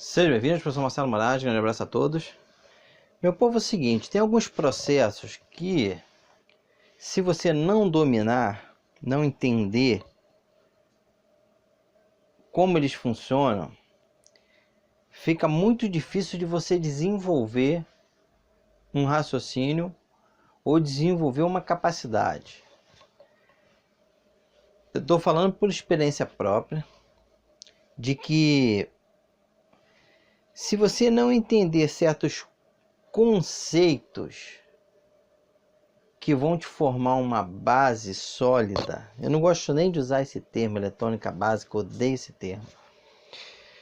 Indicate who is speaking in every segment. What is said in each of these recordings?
Speaker 1: Sejam bem-vindos, professor Marcelo Moraes, grande abraço a todos. Meu povo, é o seguinte, tem alguns processos que, se você não dominar, não entender como eles funcionam, fica muito difícil de você desenvolver um raciocínio ou desenvolver uma capacidade. Eu estou falando por experiência própria, de que se você não entender certos conceitos que vão te formar uma base sólida, eu não gosto nem de usar esse termo, eletrônica básica, eu odeio esse termo.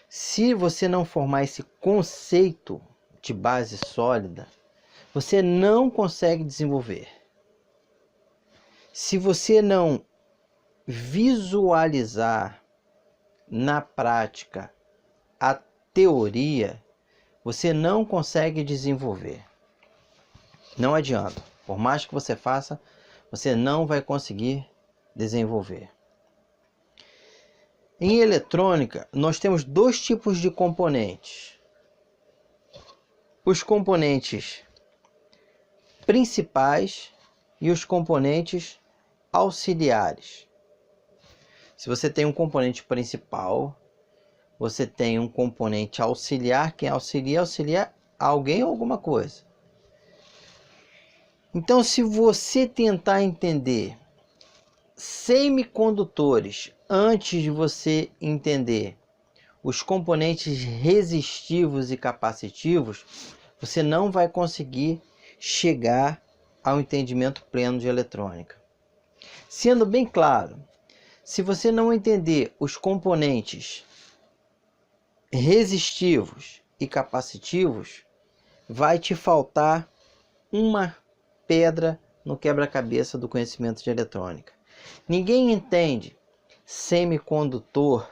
Speaker 1: Se você não formar esse conceito de base sólida, você não consegue desenvolver. Se você não visualizar na prática a teoria, você não consegue desenvolver. Não adianta. Por mais que você faça, você não vai conseguir desenvolver. Em eletrônica, nós temos dois tipos de componentes. Os componentes principais e os componentes auxiliares. Se você tem um componente principal, você tem um componente auxiliar, que auxilia alguém ou alguma coisa. Então, se você tentar entender semicondutores antes de você entender os componentes resistivos e capacitivos, você não vai conseguir chegar ao entendimento pleno de eletrônica. Sendo bem claro, se você não entender os componentes resistivos e capacitivos, vai te faltar uma pedra no quebra-cabeça do conhecimento de eletrônica. Ninguém entende semicondutor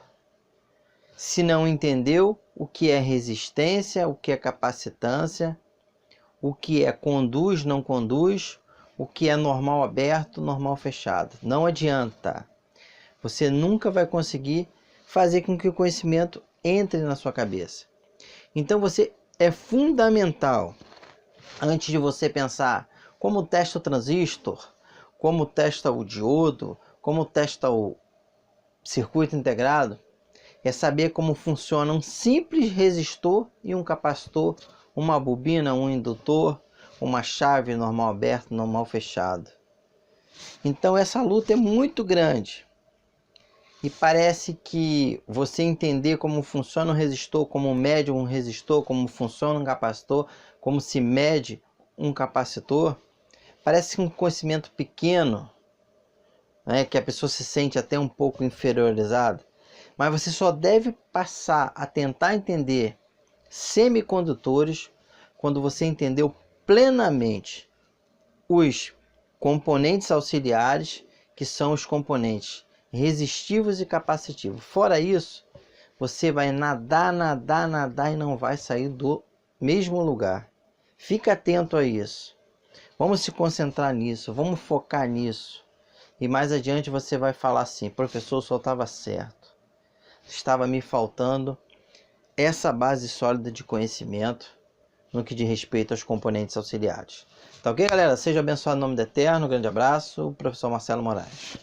Speaker 1: se não entendeu o que é resistência, o que é capacitância, o que é conduz, não conduz, o que é normal aberto, normal fechado. Não adianta. Você nunca vai conseguir fazer com que o conhecimento entre na sua cabeça. Então é fundamental, antes de você pensar como testa o transistor, como testa o diodo, como testa o circuito integrado, é saber como funciona um simples resistor e um capacitor, uma bobina, um indutor, uma chave normal aberto, normal fechado. Então essa luta é muito grande. E parece que você entender como funciona um resistor, como mede um resistor, como funciona um capacitor, como se mede um capacitor, parece um conhecimento pequeno, né, que a pessoa se sente até um pouco inferiorizada. Mas você só deve passar a tentar entender semicondutores quando você entendeu plenamente os componentes auxiliares, que são os componentes resistivos e capacitivos. Fora isso, você vai nadar e não vai sair do mesmo lugar. Fica atento a isso. Vamos se concentrar nisso, vamos focar nisso. E mais adiante você vai falar assim: professor, só estava certo. Estava me faltando essa base sólida de conhecimento no que diz respeito aos componentes auxiliares. Tá ok, galera? Seja abençoado em nome do Eterno. Um grande abraço. Professor Marcelo Moraes.